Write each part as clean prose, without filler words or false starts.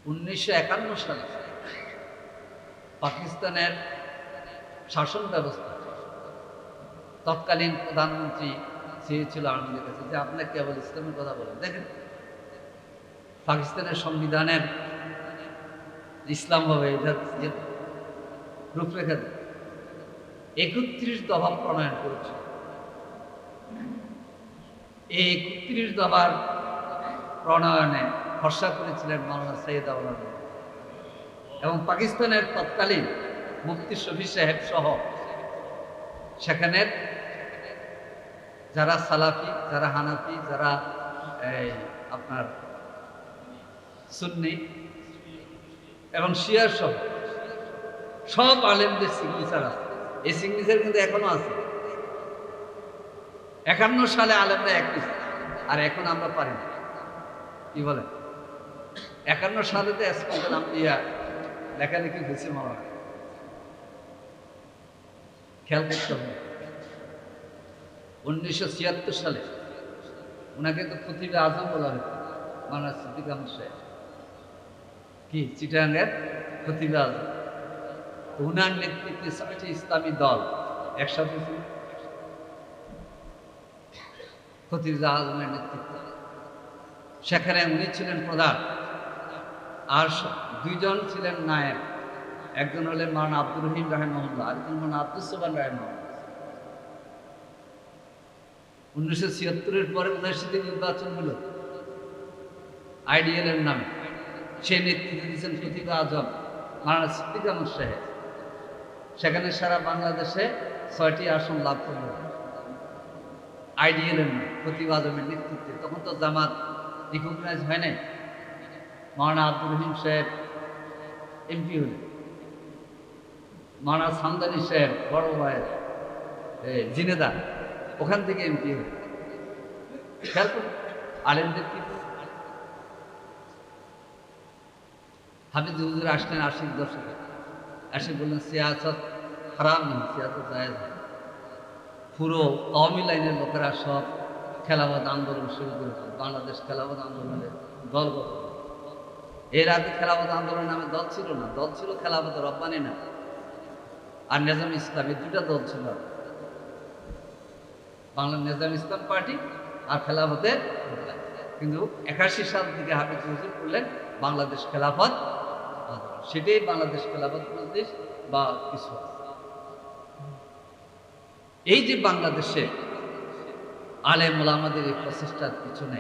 1951 সালে পাকিস্তানের শাসন ব্যবস্থা তৎকালীন প্রধানমন্ত্রী চেয়েছিল আনন্দের কাছে যে আপনি কেবল ইসলামের কথা বলেন। দেখেন পাকিস্তানের সংবিধানের ইসলাম হবে এটা রূপরেখা 31 দফা প্রণয়ন করেছে। এই 31 দফার প্রণয়নে ভরসা করেছিলেন মাওলানা সৈয়দ আওলাদ এবং পাকিস্তানের তৎকালীন মুফতি শফি সাহেব সহ সেখানের যারা সালাফি, যারা হানাফি, যারা আপনার সুন্নি এবং শিয়া সহ সব আলেমদের সিগনেচার আছে। এই সিগনেচার কিন্তু এখনো আছে। 51 সালে আলেমরা একই, আর এখন আমরা পারি না। কি বলেন? 51 সালে তো এসপেন্ট নাম দিয়া লেখালেখি হয়েছে মামা, খেয়াল করতে হবে। 1976 সালে ওনাকে তো খতিবে আজম বলা হতো, মাওলানা সিদ্দিক আহমদ সাহেব, কি চিটাগাঙ্গের খতিবে আজম। ওনার নেতৃত্বে 6টি ইসলামী দল একসাথে ছিল খতিবে আজমের নেতৃত্বে। সেখানে উনি ছিলেন প্রধান, আর 2 জন ছিলেন নায়েব। একজন হলেন মাওলানা আব্দুর রহিম রাহিমাহুল্লাহ, আরেকজন মাওলানা আব্দুস সোবহান রাহিমাহুল্লাহ। 1976-এর পরে 19 নির্বাচন হলো আইডিএল এর নামে। সে নেতৃত্ব দিয়েছেন খতিবে আজম মাওলানা সিদ্দিক আহমদ সাহেব। সেখানে সারা বাংলাদেশে 6টি আসন লাভ করল আইডিএল এর নামে, খতিবে আজমের নেতৃত্বে। তখন তো জামাত রিকগনাইজ হয় নাই। মাওলানা আব্দুর রহিম সাহেব এমপি হলেন, মাওলানা সামদানি সাহেব বড় ভাইয়ের জিনেদা ওখান থেকে এমপি হলেন। খেয়াল করুন আলেমদের কি। হাফিজ হুজুর আসলেন 80 দশকে, এসে বললেন সিয়াসত খারাপ নেই, সিয়াসত জায়েজ হয়। পুরো আওয়ামী লাইনের লোকেরা সব খেলাফত আন্দোলন শুরু করেছে। বাংলাদেশ খেলাফত আন্দোলনের দলগত। এর আগে খেলাফত আন্দোলন নামে দল ছিল না, দল ছিল খেলাফত রব্বানি না আর নিজাম ইসলাম, এই 2টা দল ছিল। বাংলা নিজাম ইসলাম পার্টি আর খেলাফতে। কিন্তু 81 সাল থেকে হাফিজ হুজুর করলেন বাংলাদেশ খেলাফত আন্দোলন। সেটাই বাংলাদেশ খেলাফত মজলিস বা কিছু। এই যে বাংলাদেশে আলেম ওলামাদের এই প্রচেষ্টার পিছনে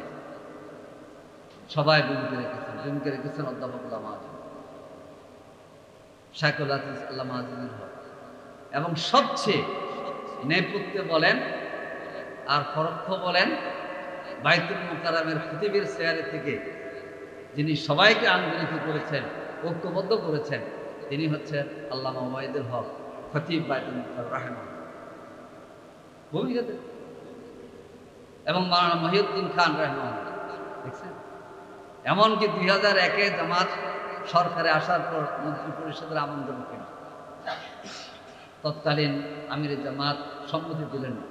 সবাই ভূমিকা রেখেছেন অধ্যাপক আল্লামা আযম, শাইখুল হাদিস আল্লামা আজিজুল হক। এবং সবচেয়ে নেপথ্যে বলেন আর পরোক্ষ বলেন বাইতুল মুকাররমের খতিবের চেয়ারে থেকে যিনি সবাইকে আন্দোলিত করেছেন, ঐক্যবদ্ধ করেছেন, তিনি হচ্ছেন আল্লামা ওবায়দুল হক খতিব বাইতুল মুকাররম রাহিমাহুল্লাহ। ভূমিকাতে এবং মাওলানা মহিউদ্দিন খান রাহিমাহুল্লাহ। দেখছেন, এমনকি 2001-এ জামাত সরকারে আসার পর মন্ত্রী পরিষদের আমন্ত্রণ পেল, তৎকালীন আমির জামাত সম্মতি দিলেন না।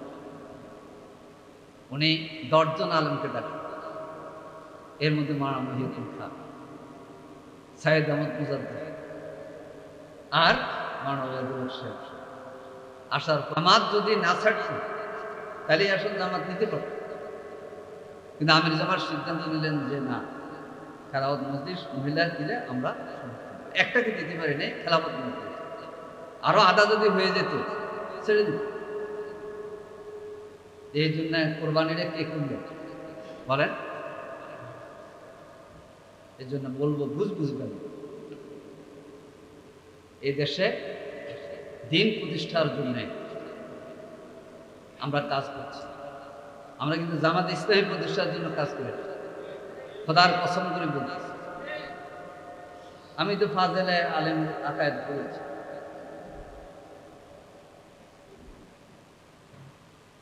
উনি 10 জন আলেমকে ডাকেন, এর মধ্যে মাওলানা মহিউদ্দিন খান, সাইয়েদ আহমদ মুজাদ্দিদ আর মাওলানা ওবায়দুল হক সাহেব। আসার জামাত যদি না ছাড়ত তাহলে আসলে জামাত নিতে পারত, কিন্তু আমির জামাত সিদ্ধান্ত নিলেন যে না, খেলাফত মজলিস মহিলা দিলে আমরা একটাকে দিতে পারি নাই, খেলাফত মজলিস আরো আধা যদি হয়ে যেত ছেড়ে দিত। এই জন্য কোরবানিটা কে করবে বলেন? এই জন্য বলবো বুঝবেন, এই দেশে দিন প্রতিষ্ঠার জন্য আমরা কাজ করছি। আমরা কিন্তু জামাত ইসলামী প্রতিষ্ঠার জন্য কাজ করি, খোদার কসম করে বলছি। আমি তো ফাজেলে আলেম আকায়েদ করেছি।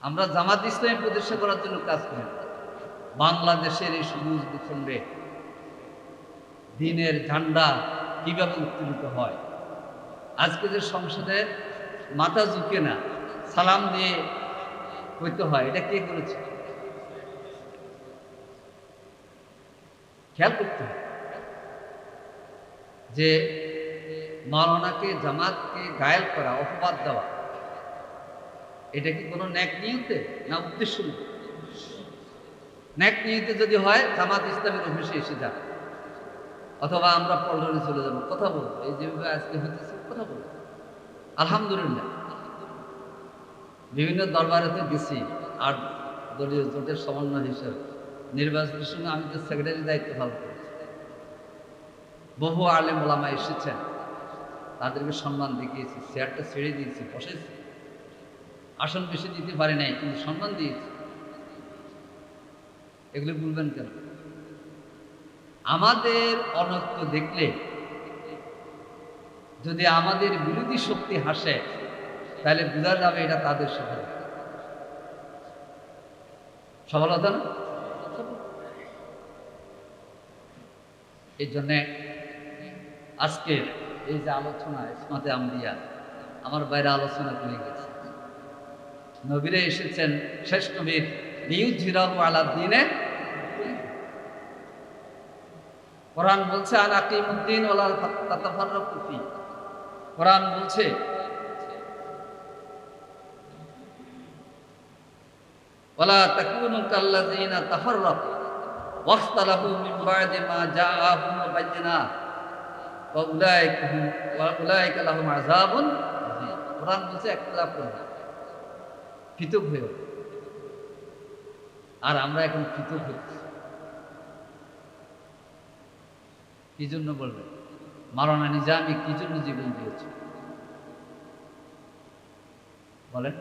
আমরা জামাত ইসলামী প্রতিষ্ঠা করার জন্য কাজ করি। বাংলাদেশের এই সবুজ ভূখণ্ডে দিনের ঝান্ডা কিভাবে উত্তোলিত হয়। আজকে যে সংসদে মাথা ঝুঁকে না সালাম দিয়ে হইতে হয়, এটা কে করেছে? খেয়াল করতে হবে। যে মাওলানাকে জামাতকে গায়েল করা, অপবাদ দেওয়া, এটা কি কোনো ন্যাক নিয়তে না উদ্দেশ্য? ন্যাক নিয়তে যদি হয় জামাত ইসলামের অফিসে এসে যাবে, অথবা আমরা পল্টনে চলে যাবো, কথা বলবো, এই যেভাবে আজকে হইতেছে কথা বলবো। আলহামদুলিল্লাহ বিভিন্ন দরবারেতে গেছি, আর দলীয় জোটের সমন্বয় হিসেবে নির্বাচনের সঙ্গে আমি তো সেক্রেটারি দায়িত্ব পালন করেছি। বহু আলেম ওলামা এসেছেন, তাদেরকে সম্মান দেখিয়েছি, চেয়ারটা ছেড়ে দিয়েছি, বসেছি, আসন বেশি দিতে পারি নাই, কিন্তু সম্মান দিয়েছি। এগুলো বলবেন কেন? আমাদের অনৈক্য দেখলে যদি আমাদের বিরোধী শক্তি হাসে, তাহলে বোঝা যাবে এটা তাদের সফলতা। সফলতা না? এই জন্যে আজকের এই যে আলোচনা ইসমাতে আমলিয়া, আমার বাইরে আলোচনা করে গেছে, নবীরে এসেছেন শেষ নবীর লিইউযহিরাহু আলা দ্বীনে। কোরআন বলছে আন আকিমুদ্দিন ওয়ালা তাতাফাররাকু ফি। কোরআন বলছে ওয়ালা তাকুনু কাল্লাযিনা তাফাররাকু ওয়াখতালাফু মিন বা'দি মা জাআহুমুল বায়িনাত ওয়া উলাইকা লাহুম আযাবুন আযীম। কোরআন বলছে ইখতিলাফ করবে, পৃথক হয়েও। আর আমরা এখন পৃথক হচ্ছি। কি জন্য বলবেন? মাওলানা নিজামী কি জন্য জীবন দিয়েছে বলেন?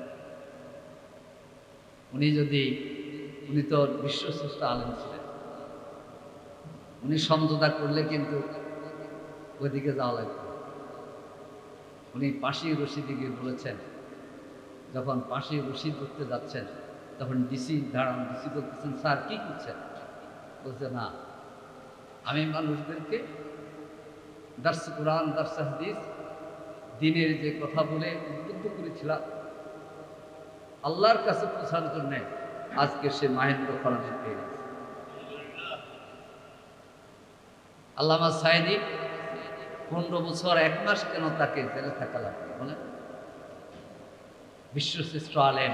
উনি তো বিশ্বশ্রেষ্ঠ আলেম ছিলেন, উনি সমঝোতা করলে কিন্তু ওইদিকে যাওয়া লাগবে। উনি পাশি রশি দিকে বলেছেন, যখন পাশি রশি ধরতে যাচ্ছেন তখন ডিসি দাঁড়ান, ডিসি বলতেছেন স্যার কি করছেন? বলছে না, আমি মানুষদেরকে দার্সে কোরআন দার্সে হাদিস দিনের যে কথা বলে উদ্বুদ্ধ করেছিলাম আল্লাহর কাছে পৌঁছানোর জন্য, আজকে সে মাহেন্দ্র খরচে পেয়ে গেছে। আল্লামা সাইদি 15 বছর 1 মাস কেন তাকে জেলে থাকা লাগবে বলে? বিশ্বশ্রেষ্ঠ আলেম,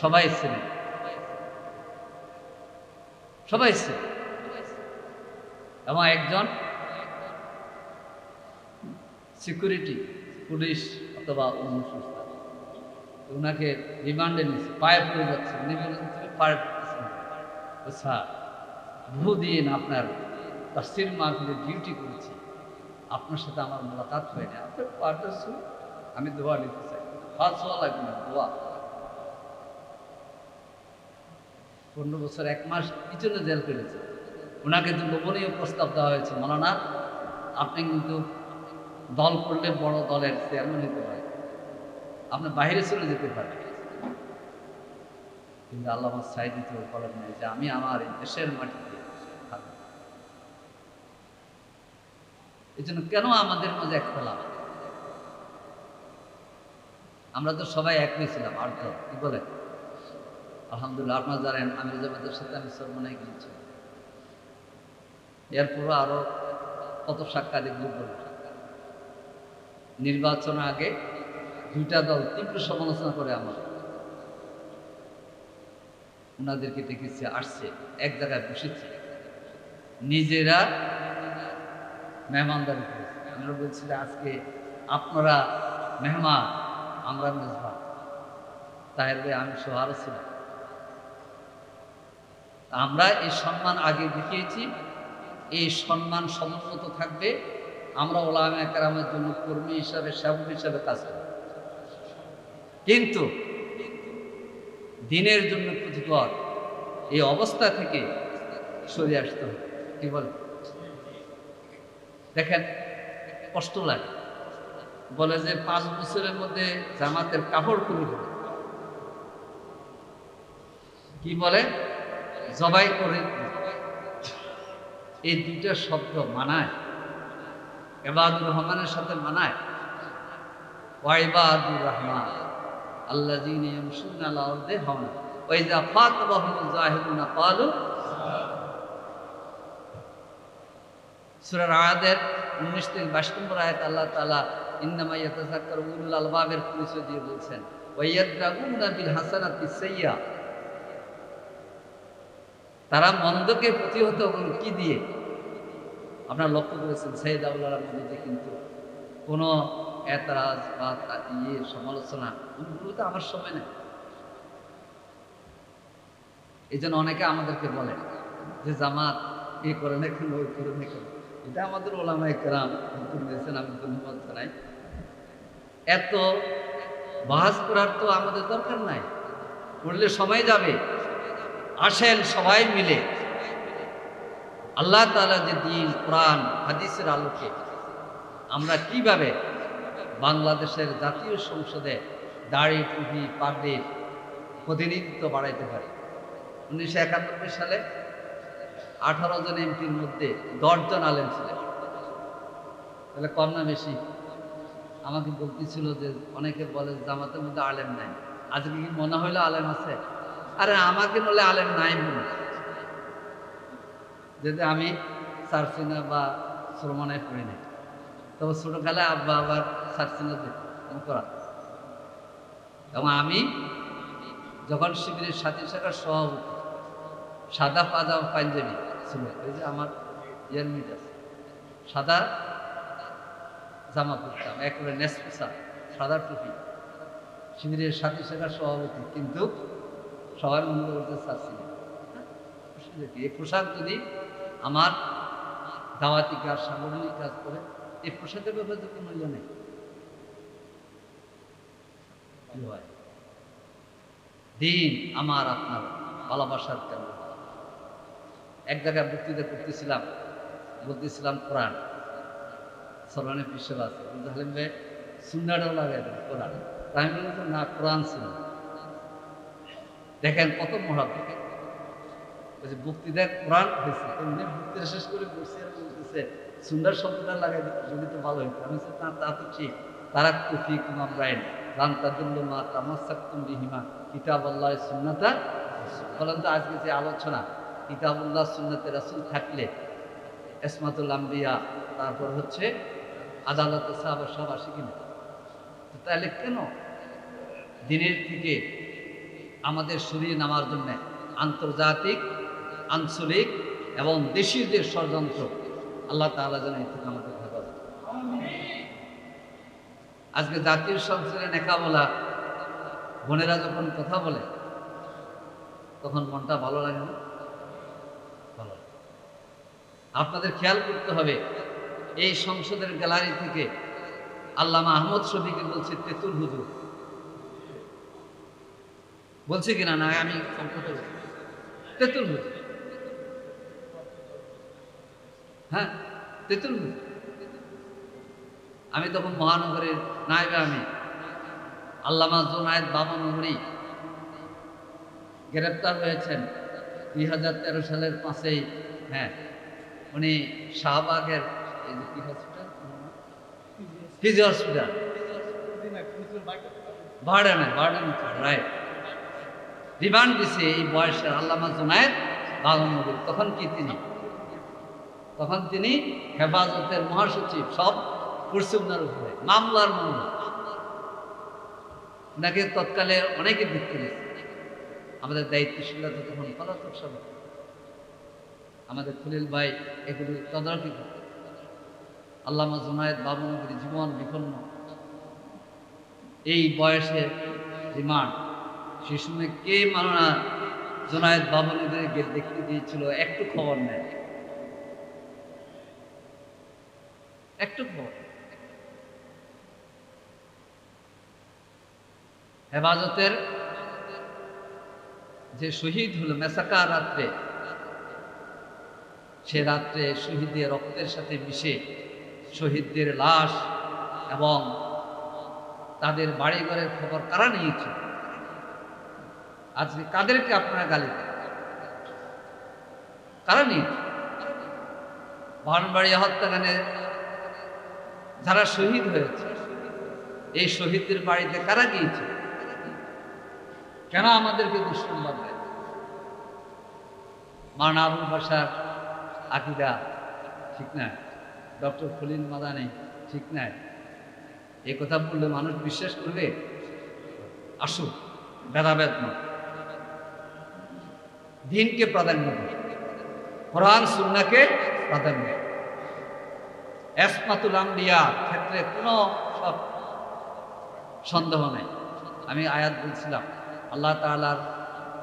সবাই ছিলেন, সবাই ছিলেন। এবং একজন সিকিউরিটি, পুলিশ অথবা অন্য সংস্থা ওনাকে রিমান্ডে নিয়েছে, পায়ে পড়ে যাচ্ছে, উনি বলছেন পায়ে পড়তেছেন, স্যার বহুদিন আপনার তাফসীর মাহফিলে ডিউটি করেছি, আপনার সাথে আমার মোলাকাত হয়নি, আপনার পাটা শুনে আমি দোয়া নিতে চাই। হাত ছোঁয়া লাগবে না, দোয়া। 15 বছর 1 মাস কি জন্য জেল ফেলেছে? ওনাকে তো লোভনীয় প্রস্তাব দেওয়া হয়েছে, মাওলানা আপনি কিন্তু দল করলে বড় দলের চেয়ারম্যান হতে পারে, আপনি বাইরে চলে যেতে পারেন। কিন্তু আল্লামা সাইদি তো বলেন নাই যে আমি আমার এই দেশের মাটিতে থাকবো। এই জন্য কেন আমাদের মাঝে একতলাপ? আমরা তো সবাই এক হয়েছিলাম, আর তো কি বলে আলহামদুলিল্লাহ। আপনারা জানেন আমির জামাতের সাথে আমি সরমনায় গিয়েছি, এরপরও আরো কত সাক্ষাৎ এগুলো বলব। নির্বাচন আগে 2টা দল তীব্র সমালোচনা করে আমার, ওনাদেরকে দেখেছি, আসছে এক জায়গায় বসেছে, নিজেরা মেহমানদারি করেছে। আমরা বলছি যে আজকে আপনারা মেহমান, আমরা মেজবান। তাহের ভাই আমি সোহারও ছিলাম। আমরা এই সম্মান আগে দেখিয়েছি, এই সম্মান সমুন্নত থাকবে। আমরা ওলামায়ে কেরামের জন্য কর্মী হিসাবে, সেবক হিসাবে কাজ করি, কিন্তু দিনের জন্য ক্ষতিকর এই অবস্থা থেকে সরে আসতে হবে। কি বলে? দেখেন কষ্ট লাগে, বলে যে 5 বছরের মধ্যে জামাতের কাপড় খুলে দেবে। কি বলে? জবাই করে। এই 2টা শব্দ মানায়? ইবাদুর রহমানের সাথে মানায়? ওয়াইবাদুর রহমান আল্লাযীনা ইয়ামশুনা আলা আরদি হাওনা ওয়া ইযা খাতাবাহুমুল জাহিলুনা ক্বালু। সূরা রাদের 19 থেকে 22 নম্বর আয়াত আল্লাহ তাআলা ইন্নামা ইয়াতাযাক্কারু উলুল আলবাবের পরিচয় দিয়ে বলছেন ওয়া ইয়াদরাউনা বিল হাসানাতি সাইয়্যা, তারা মন্দকে প্রতিহত করে কি দিয়ে? আপনারা লক্ষ্য করেছেন সাইয়েদ আউলার মধ্যে কিন্তু কোনো এতরাজ বা সমালোচনা ওগুলো তো আমার সময় নেই। এই জন্য অনেকে আমাদেরকে বলে যে জামাত এ করে না কেন, ওই করে না কেন। এটা আমাদের ওলামায়ে কেরাম হুকুম দিয়েছেন, আমি ধন্যবাদ জানাই। এত বাহাস করার তো আমাদের দরকার নাই, করলে সময় যাবে। আসেন সবাই মিলে আল্লাহ তাআলা যে দিন কোরআন হাদিসের আলোকে আমরা কিভাবে বাংলাদেশের জাতীয় সংসদে দাড়ি টুপি পাগড়ির প্রতিনিধিত্ব বাড়াইতে পারি। 1991 সালে 18 জন এমপির মধ্যে 10 জন আলেম ছিলেন। তাহলে কম না বেশি? আমাকে বলতেছিল যে অনেকে বলে জামাতের মধ্যে আলেম নাই, আজকে কি মনে হইলো আলেম আছে? আরে আমাকে বলে আলেম নাই মনে, যদি আমি সারসিনা বা শ্রমণায় পড়ি নাই। তবে ছোটকালে আব্বা আবার সারসিনা করা। এবং আমি যখন শিবিরের সাথী শাখার সভাপতি, সাদা পাজামা পাঞ্জাবি ছিল, ওই যে আমার ইয়ারমিট আছে, সাদা জামা পরতাম, একেবারে নেসপোসা, সাদা টুপি, শিবিরের সাথী শাখার সভাপতি, কিন্তু সবাই মনে করতে চাচ্ছি না। এই পোশাক যদি আমার দাওয়াতি কাজ, সাংগঠনিক কাজ করে, এই পোশাকের ব্যাপারে তো কোনো ইয়ে নেই। দিন আমার আপনার ভালোবাসার কেন্দ্র। এক জায়গায় বক্তৃতা করতেছিলাম, বলতেছিলাম কোরআন সরকারের পিসেব আছে, হালিম ভাই সুন্নাটাও লাগাই দেন কোরআন। আমি বললাম না, কোরআন ছিল। দেখেন কত মহাব্বত, বক্তৃতা কোরআন হয়েছে, এমনি বক্তৃতা শেষ করে বসে আর বলতেছে সুন্দর শব্দটা লাগাই যদি তো ভালো হইতো। আমি তা তো ঠিক, তারা কুফি কুমাম রাইন রান্তাদুল্লমা তামাসাক্তুম বিহিমা কিতাবুল্লাহ সুন্নাতা। বলেন তো আজকে যে আলোচনা কিতাবুল্লাহ সুন্নাতে রাসূল থাকলে ইসমাতুল আম্বিয়া, তারপর হচ্ছে আদালতে সাহাবা সব আসে কিনা? তাহলে কেন দিনের থেকে আমাদের সরিয়ে নেওয়ার জন্য আন্তর্জাতিক, আঞ্চলিক এবং দেশীয় যে ষড়যন্ত্র, আল্লাহ তাআলা যেন এর থেকে আমাদের হেফাজত। আজকে জাতীয় সংসদে নেকা বলা বোনেরা যখন কথা বলে তখন মনটা ভালো লাগে না? ভালো লাগে। আপনাদের খেয়াল করতে হবে, এই সংসদের গ্যালারি থেকে আল্লামা আহমদ শফিকে বলছে তেতুল হুজুর, বলছে কিনা না আমি তেতুল হুজুর, হ্যাঁ তেতুল হুজুর। আমি তখন মহানগরের নায়েবে আমি আল্লামা জুনায়েদ বাবনগরী গ্রেপ্তার হয়েছেন 2013 সালের 5ই, হ্যাঁ উনি শাহবাগের কি hospital, PG hospital, burden right, remand দিছে এই বয়সের আল্লামা জুনায়েদ বাবনগরী। তখন তিনি হেফাজতের মহাসচিব, সব করছে ওনার উপরে মামলার মামলা, ওনাকে তৎকালে অনেকে ভিত্তি দিয়েছে। আমাদের দায়িত্বশীলতা তখন পলাতক সভা, আমাদের খলিল ভাই এগুলি তদারকি করত। আল্লামা জুনায়েদ বাবনগরী জীবন বিপন্ন, এই বয়সে রিমান্ড। সে সময় কে মাননা জুনায়েদ বাবনগরীকে দেখতে দিয়েছিল? একটু খবর নেয়, একটু খবর। হেফাজতের যে শহীদ হলো মেসাকা রাত্রে, সে রাত্রে শহীদের রক্তের সাথে মিশে শহীদদের লাশ এবং তাদের বাড়িঘরের খবর কারা নিয়েছে? আজকে কাদেরকে আপনারা গালি দেন? কারা নিয়েছে? বানবাড়িয়া হত্যাকাণ্ডে যারা শহীদ হয়েছে, এই শহীদদের বাড়িতে কারা গিয়েছে? কেন আমাদেরকে দুঃসংবাদ দেয়? মাওলানা আবুল বাশার আকীদা ঠিক না, ডক্টর খলিল মাদানি ঠিক নাই, এই কথা বললে মানুষ বিশ্বাস করবে? আসুক, ভেদাভেদ নয়, দিনকে প্রাধান্য দেয়, কোরআন সুন্নাহকে প্রাধান্য দেয়। ইসমাতুল আম্বিয়া ক্ষেত্রে কোনো সব সন্দেহ নেই। আমি আয়াত বলছিলাম, আল্লাহ তাআলার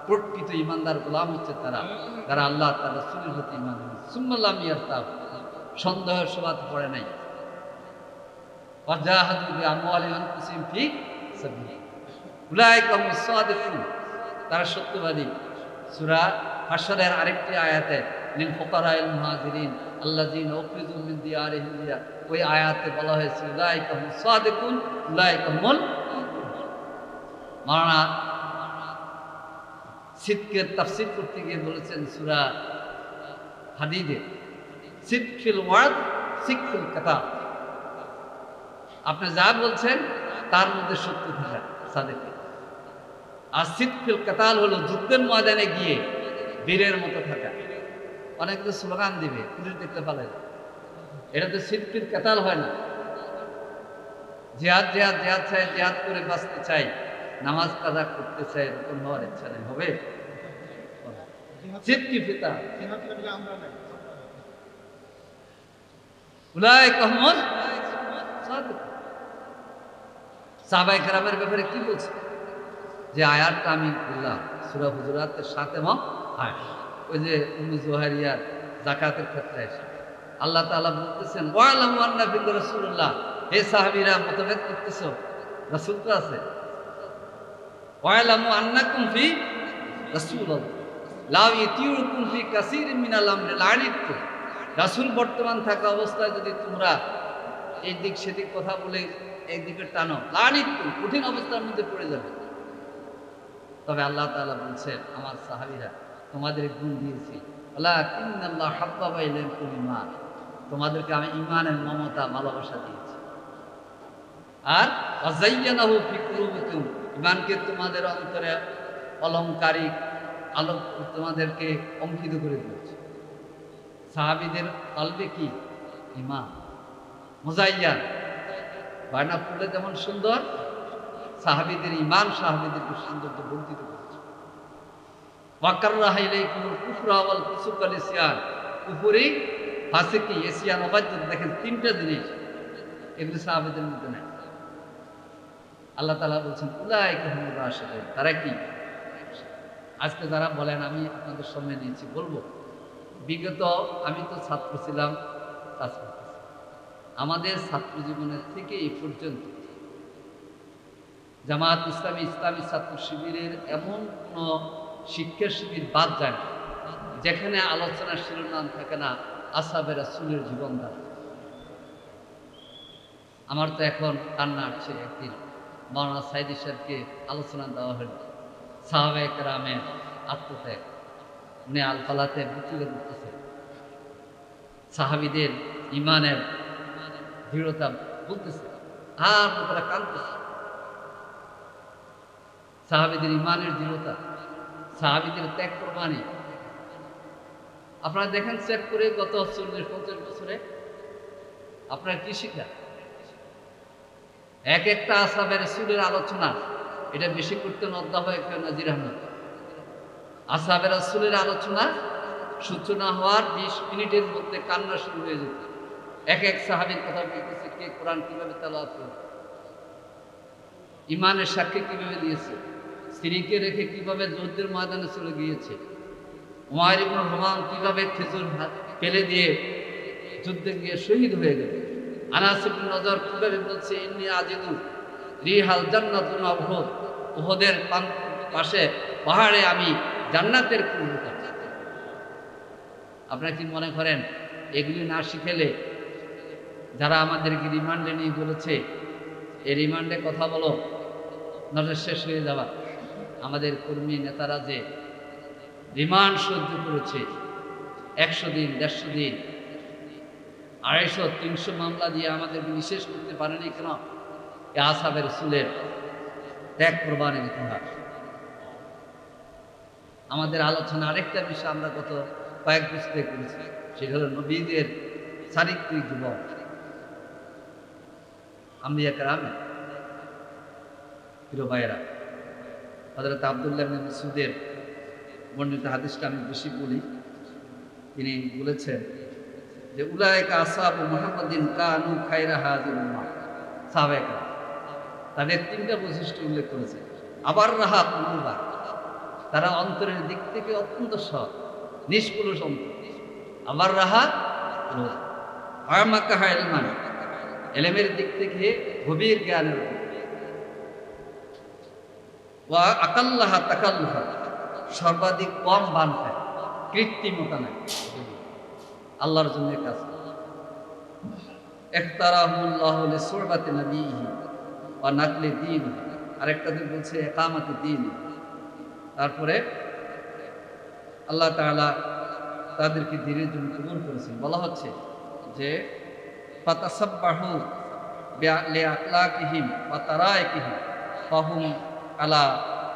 প্রকৃত ইমানদার গোলাম হচ্ছে তারা যারা আল্লাহ তাআলা রাসূলের প্রতি ঈমান এনেছে। সুম্মাল্লাম ইয়ারতাব, সন্দেহের সুবাদ পড়ে নাই। ওয়াজাহাদু বিআমওয়ালিহিম ওয়া আনফুসিহিম ফি সাবিলিল্লাহ, উলাইকা হুমুস সাদিকুন, তারা সত্যবাদী। সূরা হাশরের আরেকটি আয়াতে লিল ফুকারাইল মুহাজিরিন আল্লাযীনা উখরিজু মিন দিয়ারিহিম, ওই আয়াতে বলা হয়েছে উলাইকা হুমুস সাদিকুন উলাইকা হুমুল। মাওলানা সিদকের তাফসীর করতে গিয়ে বলেছেন সূরা হাদীদে, সিদক ফিল ওয়াদ সিদক ফিল কাতাল, আপনি যা বলছেন তার মধ্যে সত্য থাকা সাদেক। আর সিদক ফিল কাতাল হলো যুদ্ধের ময়দানে গিয়ে বীরের মতো থাকা। অনেকে স্লোগান দিবে, পুলিশ দেখতে পারে, এটা তো সিদক ফিল কাতাল হয় না। জিহাদ জিহাদ জিহাদ চাই, জিহাদ করে বাঁচতে চাই, নামাজ কাজা করতে চাই, এরকম হওয়ার ইচ্ছা নেই। হবে সিদকি ফিতা উলাইকা হুমুস সাদিকুন। সাহাবায়ে কেরামের ব্যাপারে কি বলছে? যে আয়াতটা আমি বললাম সূরা হুজুরাতের 7 এবং 8, ওই যে উম্মে জুহাইরিয়ার যাকাতের ক্ষেত্রে এসে আল্লাহ তাআলা বলতেছেন ওয়ালামু আন্না ফিল রাসূলুল্লাহ, হে সাহাবীরা মতভেদ করতেছো, রাসূল তো আছে। ওয়ালামু আন্নাকুম ফি রাসূলুল্লাহ লা ইউতিউকুম ফি কাসীরিন মিনাল আমরি লানিতুম, রাসূল বর্তমান থাকা অবস্থায় যদি তোমরা এই দিক সেদিক কথা বলে এই দিকে টানো, লানিতুম, কঠিন অবস্থার মধ্যে পড়ে যাবে। তবে আল্লাহ তাআলা বলছেন আমার সাহাবীরা তোমাদের গুণ দিয়েছি, ওয়ালাকিন্নাল্লাহ হাব্বাবা ইলাইকুম ঈমান, তোমাদেরকে আমি ঈমানের মমতা ভালোবাসা দিয়েছি। আর ওয়াযায়্যানাহু ফি কুলুবিকুম, ঈমানকে তোমাদের অন্তরে অলংকারিক আলোক তোমাদেরকে অঙ্কিত করে দিয়েছে। সাহাবীদের কলবে কি ঈমান, মুযায়্যান, বায়না ফুলে যেমন সুন্দর, সাহাবীদের ঈমান সাহাবীদেরকে সৌন্দর্য বর্ধিত করেছে। ওয়াকাররাহা ইলাইকুমুল কুফরা ওয়াল ফুসুক ওয়াল ইসয়ান, কুফরি, ফাসিকি, ইসয়ান, অবাধ্যতা, দেখেন তিনটা জিনিস, এগুলো সাহাবীদের মধ্যে নাই। আল্লাহ তাআলা বলছেন উলাইকা হুমুর রাশিদুন, তারা কি? আজকে যারা বলেন আমি আপনাদের সামনে নিয়েছি, বলবো বিগত আমি তো ছাত্র ছিলাম, আমাদের ছাত্র জীবনের থেকে এই পর্যন্ত জামাত ইসলামী ইসলামী ছাত্র শিবিরের এমন কোনো শিক্ষা শিবির বাদ যায় না যেখানে আলোচনার শিরোনাম থাকে না আসহাবে রাসূলের জীবনধারা। আমার তো এখন কান্না আসছে, একদিন মাওলানা সাইদি সাহেবকে আলোচনা দেওয়া হল সাহাবায়ে কেরামের আত্মত্যাগ, উনি আলফালাতে বক্তৃতা করতেছেন, সাহাবীদের ঈমানের দৃঢ়তা বলতেছে, আর লোকেরা কাঁদতেছে। সাহাবীদের ঈমানের দৃঢ়তা, সাহাবীদের ত্যাগ কোরবানি, আপনারা দেখেন চেক করে গত 40-50 বছরে আপনারা কি শিখা? এক একটা আসহাবে রাসূলের আলোচনা, এটা বেশি করতেন অধ্যাপক নাজির আহমদ। আসহাবে রাসূলের আলোচনা সূচনা হওয়ার 20 মিনিটের মধ্যে কান্না শুরু হয়ে যেত। এক এক সাহাবীর কথা বলতেছে, কে কোরআন কিভাবে তেলাওয়াত করে, ঈমানের সাক্ষী কিভাবে দিয়েছে, স্ত্রীকে রেখে কিভাবে যুদ্ধের ময়দানে চলে গিয়েছে, উমাইর ইবনে হুমাম কিভাবে খেজুর ফেলে দিয়ে যুদ্ধে গিয়ে শহীদ হয়ে গেল, আনাস ইবনে নজর কিভাবে বলছে ইন্নী আজিদু রিহাল জান্নাতুন উহুদ, উহুদের পাশে পাহাড়ে আমি জান্নাতের খুশবু পাচ্ছি। আপনারা কি মনে করেন এগুলি না শিখেলে, যারা আমাদেরকে রিমান্ডে নিয়ে বলেছে এই রিমান্ডে কথা বলো নজর শেষ হয়ে যাওয়া, আমাদের কর্মী নেতারা যে রিমান্ড সহ্য করেছে 100 দিন 150 দিন 250-300 মামলা দিয়ে আমাদেরকে নিঃশেষ করতে পারেনি কেন? এই আসহাবে রাসূলের ত্যাগ কোরবানির ইতিহাস। আমাদের আলোচনা আরেকটা বিষয় আমরা গত কয়েক বছর করেছি, সেটা হলো নবীদের চারিত্রিক যুবক আম্বিয়া কেরামের প্রিয় ভাইয়েরা, হযরত আব্দুল্লাহ ইবনে মাসউদের বর্ণিত হাদিসটা আমি বেশি বলি। তিনি বলেছেন যে উলাইকা আসহাবু মুহাম্মাদিন কানু খায়রা হাযিল উম্মাহ। সাহাবায়ে কেরাম তাদের তিনটা বৈশিষ্ট্য উল্লেখ করেছে। আবার রাহা কুলুবা, তারা অন্তরের দিক থেকে অত্যন্ত সৎ, নিষ্কলুষ অন্তর। আবার রাহা কুলুবা, আমাকা ইলমান, ইলমের দিক থেকে গভীর জ্ঞানের উপর। ওয়া আকাল্লাহা তাকাল্লুফা, সর্বাধিক কম বান খায়, কৃত্রিমতা নাই, আল্লাহর জন্য কাজ করে। ইখতারাহুল্লাহু লিসুরবাতি নবিহি ওয়া নাকলি দীনি, আরেকটাতে বলছে ইকামাতি দীনি। তারপরে আল্লাহ তাআলা তাদেরকে দ্বীনের জন্য কবুল করেছেন। বলা হচ্ছে যে ফাতাসাব্বাহু লিআখলাকিহিম ওয়া তারাইকিহিম ফাহুম আলা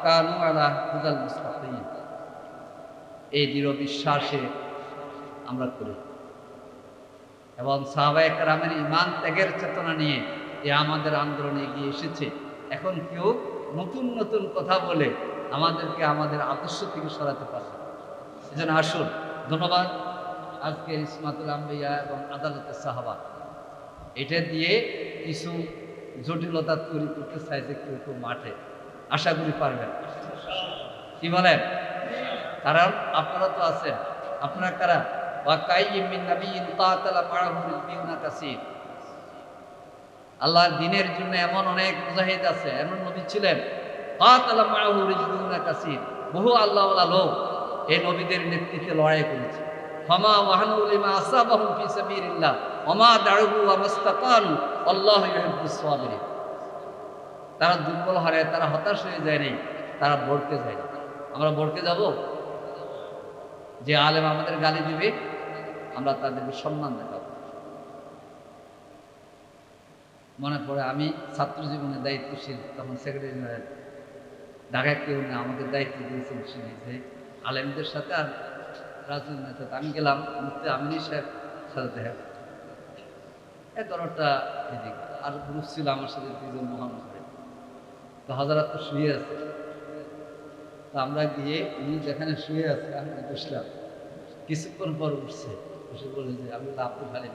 কানু আলা হুদাল মুস্তাকিম। এই দৃঢ় বিশ্বাসে আমরা করি এবং সাহাবায়ে কেরামের ঈমান ত্যাগের চেতনা নিয়ে আমাদের আন্দোলনে এগিয়ে এসেছে। এখন কেউ নতুন নতুন কথা বলে আমাদেরকে আমাদের আদর্শ থেকে সরাতে পারবে। এজন্য আসুন, ধন্যবাদ আজকের ইসমাতুল আম্বিয়া এবং আদালতের সাহাবা, এটা দিয়ে কিছু জটিলতা তৈরি করতে চাইছে কেউ কেউ মাঠে। আশা করি পারবেন, কি বলেন? কারণ আপনারা তো আছেন, আপনারা কারা? আল্লাহর দ্বীনের জন্য এমন অনেক মুজাহিদ আছে, এমন নবী ছিলেন বহু আল্লাহওয়ালা লোক এই নবীদের নেতৃত্বে লড়াই করেছে। ফামা ওয়াহানু লিমা আসাবাহুম ফি সাবিলিল্লাহ ওমা দাউহু ওয়া মাস্তাকানু আল্লাহু ইউহিব্বুস সাবিরিন। তারা দুর্বল হারে, তারা হতাশ হয়ে যায়নি, তারা ভড়কে যায়নি। আমরা ভড়কে যাব? যে আলেম আমাদের গালি দিবে আমরা তাদেরকে সম্মান দেখাবো। মনে পড়ে আমি ছাত্র জীবনে দায়িত্বশীল, তখন সেক্রেটারি জেনারেল ঢাকায় কেউ না, আমাকে দায়িত্ব দিয়েছেন যে আলেমদের সাথে আর রাজনৈতিক নেতা। আমি গেলাম মুফতি আমিনী সাহেব সাথে দেখা, একটা এদিক আর গ্রুপ ছিল আমার সাথে দুজন মোহাম্মদ সাহেব। তো হাজারাত তো শুয়ে আছে, তো আমরা গিয়ে উনি যেখানে শুয়ে আছে আমি বসলাম। কিছুক্ষণ পর উঠছে, বসে বলে যে আমি আপনি ভালো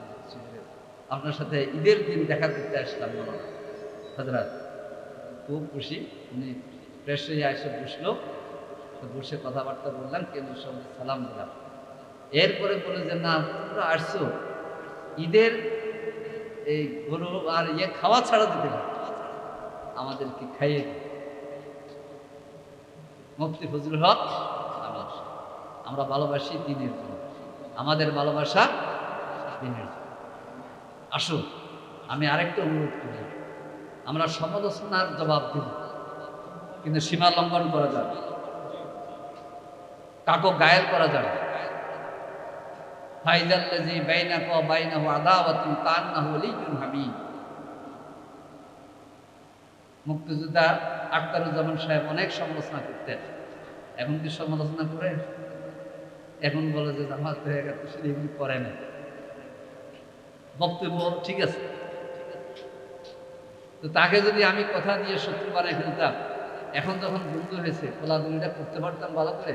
আপনার সাথে ঈদের দিন দেখা করতে আসলাম। মনে হয় হাজরাত খুব খুশি। উনি ফ্রেশ হয়ে এসে বসলো, তো বসে কথাবার্তা বললাম, কেন্দ্রের সঙ্গে সালাম দিলাম। এরপরে বলে যে না তোমরা আসছো ঈদের এই গরু আর খাওয়া ছাড়া দিতে পারো, আমাদেরকে খাইয়ে দিই। মুফতি ফজলুল হক আমরা ভালোবাসি দ্বীনের জন্য, আমাদের ভালোবাসা দ্বীনের জন্য। আসুন, আমি আরেকটা অনুরোধ করি, আমরা সমালোচনার জবাব দিব, কিন্তু সীমা লঙ্ঘন করা যাবে, কাকো গায়েল করা যাবে। ফাইজাল্লাযী বাইনাকা ওয়া বাইনাহু আদাওয়াতুন কান্নাহু ওয়ালিয়্যুন হামীম। মুক্তিযোদ্ধা আখতারুজ্জামান সাহেব অনেক সমালোচনা করতেন, এখন কি সমালোচনা করে? এখন বলে যে জামাত হয়ে গেছে, সেটা এগুলি করে না। বক্তব্য ঠিক আছে, তো তাকে যদি আমি কথা দিয়ে শত্রু বানাই ফেলতাম, এখন যখন বন্ধু হয়েছে খোলাদুলিটা করতে পারতাম ভালো করে?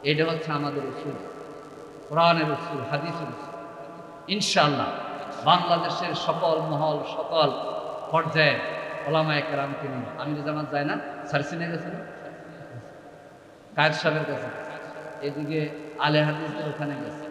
এটা হচ্ছে আমাদের উসুল, কোরআনের উসুল, হাদিসের উসুল। ইনশাআল্লাহ বাংলাদেশের সকল মহল, সকল পর্যায়ে ওলামায়ে কেরামকে নিয়ে আমির জামাত যায় না, সারসিনে গেছে না, কায়েদ সাহেবের কাছে, এদিকে আলে হাদিসদের ওখানে গেছে,